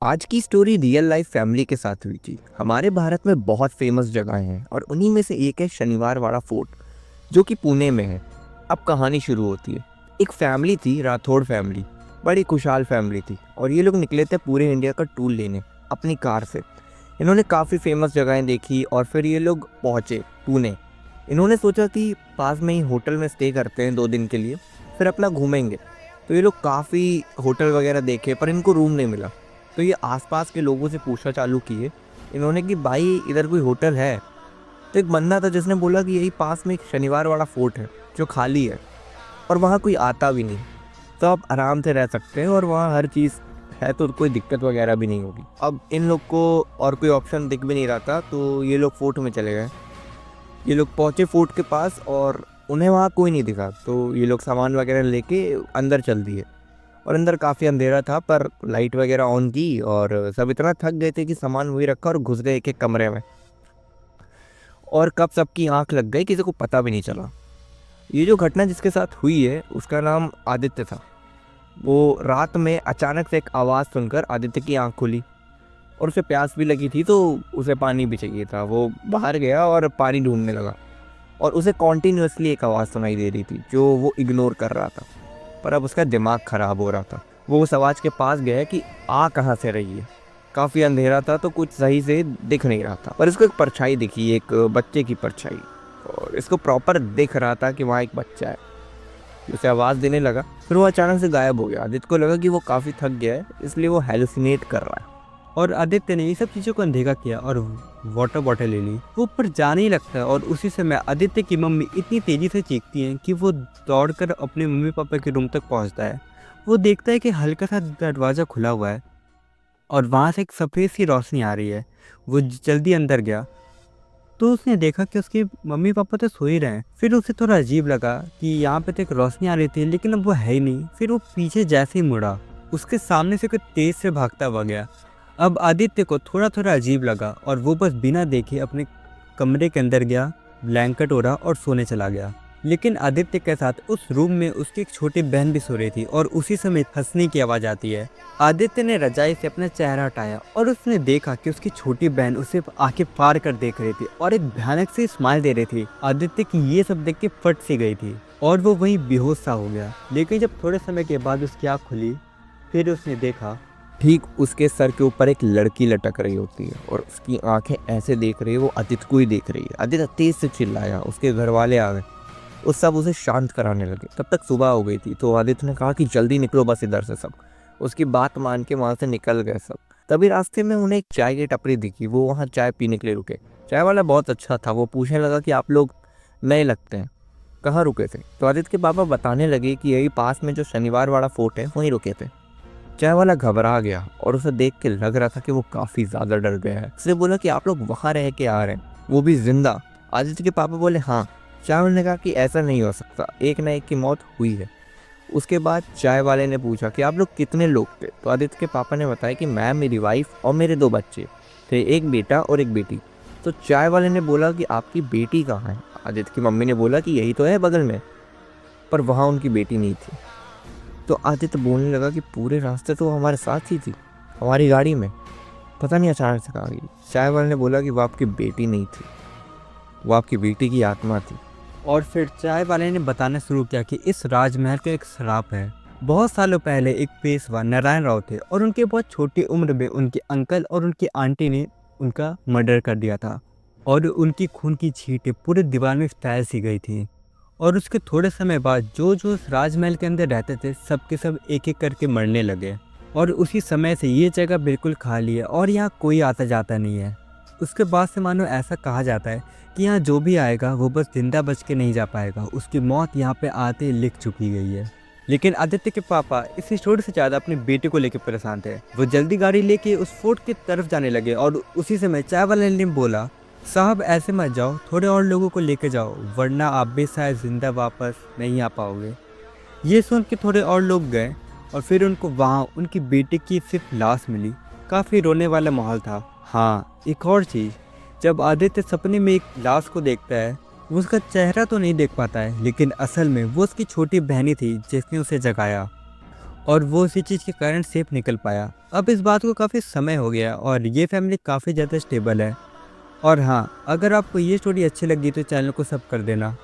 आज की story real life family के साथ हुई थी। हमारे भारत में बहुत फेमस जगहें हैं और उन्हीं में से एक है शनिवार वाला फोर्ट, जो कि पुणे में है। अब कहानी शुरू होती है। एक फैमिली थी, राठौड़ फैमिली। बड़ी खुशहाल फैमिली थी और ये लोग निकले थे पूरे इंडिया का टूर लेने अपनी कार से। इन्होंने काफ़ी फेमस जगहें देखी और फिर ये लोग पहुँचे पुणे। इन्होंने सोचा कि पास में ही होटल में स्टे करते हैं 2 दिन के लिए, फिर अपना घूमेंगे। तो ये लोग काफ़ी होटल वगैरह देखे पर इनको रूम नहीं मिला। तो ये आसपास के लोगों से पूछना चालू किए इन्होंने कि भाई इधर कोई होटल है। तो एक बंदा था जिसने बोला कि यही पास में एक शनिवार वाला फोर्ट है जो खाली है और वहाँ कोई आता भी नहीं, तो आप आराम से रह सकते हैं और वहाँ हर चीज़ है, तो कोई दिक्कत वगैरह भी नहीं होगी। अब इन लोग को और कोई ऑप्शन दिख भी नहीं रहा था, तो ये लोग फोर्ट में चले गए। ये लोग पहुँचे फोर्ट के पास और उन्हें वहाँ कोई नहीं दिखा, तो ये लोग सामान वगैरह लेके अंदर चल दिए। और अंदर काफ़ी अंधेरा था पर लाइट वगैरह ऑन की और सब इतना थक गए थे कि सामान वही रखा और घुस गए एक एक कमरे में। और कब सबकी आंख लग गई किसी को पता भी नहीं चला। ये जो घटना जिसके साथ हुई है उसका नाम आदित्य था। वो रात में अचानक से एक आवाज़ सुनकर आदित्य की आंख खुली और उसे प्यास भी लगी थी, तो उसे पानी भी चाहिए था। वो बाहर गया और पानी ढूंढने लगा और उसे कॉन्टीन्यूसली एक आवाज़ सुनाई दे रही थी जो वो इग्नोर कर रहा था। पर अब उसका दिमाग ख़राब हो रहा था। वो उस आवाज़ के पास गया कि आ कहाँ से रही है। काफ़ी अंधेरा था तो कुछ सही से दिख नहीं रहा था, पर इसको एक परछाई दिखी, एक बच्चे की परछाई। और इसको प्रॉपर दिख रहा था कि वहाँ एक बच्चा है। उसे आवाज़ देने लगा, फिर वो अचानक से गायब हो गया। आदित्य को लगा कि वो काफ़ी थक गया है, इसलिए वो हेलुसिनेट कर रहा है। और आदित्य ने ये सब चीज़ों को अनदेखा किया और वाटर बॉटल ले ली। वो ऊपर जाने ही लगता है और उसी समय आदित्य की मम्मी इतनी तेज़ी से चीखती हैं कि वो दौड़कर अपने मम्मी पापा के रूम तक पहुंचता है। वो देखता है कि हल्का सा दरवाज़ा खुला हुआ है और वहाँ से एक सफ़ेद सी रोशनी आ रही है। वो जल्दी अंदर गया तो उसने देखा कि उसके मम्मी पापा तो सो ही रहे हैं। फिर उसे थोड़ा अजीब लगा कि यहाँ पे तो एक रोशनी आ रही थी लेकिन अब वो है ही नहीं। फिर वो पीछे जैसे ही मुड़ा, उसके सामने से कोई तेज से भागता हुआ गया। अब आदित्य को थोड़ा थोड़ा अजीब लगा और वो बस बिना देखे अपने कमरे के अंदर गया, ब्लैंकेट ओढ़ा और सोने चला गया। लेकिन आदित्य के साथ उस रूम में उसकी एक छोटी बहन भी सो रही थी और उसी समय हंसने की आवाज़ आती है। आदित्य ने रजाई से अपना चेहरा हटाया और उसने देखा कि उसकी छोटी बहन उसे आंखें फाड़ कर देख रही थी और एक भयानक सी स्माइल दे रही थी। आदित्य की ये सब देख के फट सी गई थी और वो वहीं बेहोश सा हो गया। लेकिन जब थोड़े समय के बाद उसकी आँख खुली, फिर उसने देखा ठीक उसके सर के ऊपर एक लड़की लटक रही होती है और उसकी आंखें ऐसे देख रही है, वो आदित्य को ही देख रही है। आदित्य तेज से चिल्लाया, उसके घर वाले आ गए। उस सब उसे शांत कराने लगे। तब तक सुबह हो गई थी, तो आदित्य ने कहा कि जल्दी निकलो बस इधर से सब। उसकी बात मान के वहाँ से निकल गए सब। तभी रास्ते में उन्हें एक चाय की टपरी दिखी। वो वहाँ चाय पीने के लिए रुके। चाय वाला बहुत अच्छा था। वो पूछने लगा कि आप लोग नए लगते हैं, कहाँ रुके थे? तो आदित्य के पापा बताने लगे कि यही पास में जो शनिवार वाला फोर्ट है वहीं रुके थे। चाय वाला घबरा गया और उसे देख के लग रहा था कि वो काफ़ी ज़्यादा डर गया है। उसने बोला कि आप लोग वहाँ रह के आ रहे हैं, वो भी जिंदा? आदित्य के पापा बोले हाँ। चाय वाले ने कहा कि ऐसा नहीं हो सकता, एक ना एक की मौत हुई है। उसके बाद चाय वाले ने पूछा कि आप लोग कितने लोग थे? तो आदित्य के पापा ने बताया कि मैं, मेरी वाइफ और मेरे 2 बच्चे थे, एक बेटा और एक बेटी। तो चाय वाले ने बोला कि आपकी बेटी कहाँ है? आदित्य की मम्मी ने बोला कि यही तो है बगल में, पर वहाँ उनकी बेटी नहीं थी। तो आदित्य बोलने लगा कि पूरे रास्ते तो वो हमारे साथ ही थी, हमारी गाड़ी में, पता नहीं अचानक से कहाँ गई। चाय वाले ने बोला कि वो आपकी बेटी नहीं थी, वो आपकी बेटी की आत्मा थी। और फिर चाय वाले ने बताना शुरू किया कि इस राजमहल का एक श्राप है। बहुत सालों पहले एक पेशवा नारायण राव थे और उनके बहुत छोटी उम्र में उनके अंकल और उनकी आंटी ने उनका मर्डर कर दिया था और उनकी खून की छींटें पूरे दीवार में फैल सी गई थी। और उसके थोड़े समय बाद जो जो उस राजमहल के अंदर रहते थे सब के सब एक एक करके मरने लगे और उसी समय से ये जगह बिल्कुल खाली है और यहाँ कोई आता जाता नहीं है। उसके बाद से मानो ऐसा कहा जाता है कि यहाँ जो भी आएगा वो बस जिंदा बच के नहीं जा पाएगा, उसकी मौत यहाँ पे आते ही लिख चुकी गई है। लेकिन आदित्य के पापा इस स्टोरी से ज़्यादा अपने बेटे को लेकर परेशान थे। वो जल्दी गाड़ी लेके उस फोर्ट की तरफ जाने लगे और उसी समय चाय वाले ने बोला, साहब ऐसे मत जाओ, थोड़े और लोगों को लेके जाओ वरना आप भी शायद जिंदा वापस नहीं आ पाओगे। ये सुन के थोड़े और लोग गए और फिर उनको वहाँ उनकी बेटी की सिर्फ लाश मिली। काफ़ी रोने वाला माहौल था। हाँ, एक और चीज़, जब आदित्य सपने में एक लाश को देखता है वो उसका चेहरा तो नहीं देख पाता है, लेकिन असल में वो उसकी छोटी बहनी थी जिसने उसे जगाया। और वो उसी चीज़ के कारण सेफ निकल पाया। अब इस बात को काफ़ी समय हो गया और ये फैमिली काफ़ी ज़्यादा स्टेबल है। और हाँ, अगर आपको ये स्टोरी अच्छी लगी तो चैनल को सब कर देना।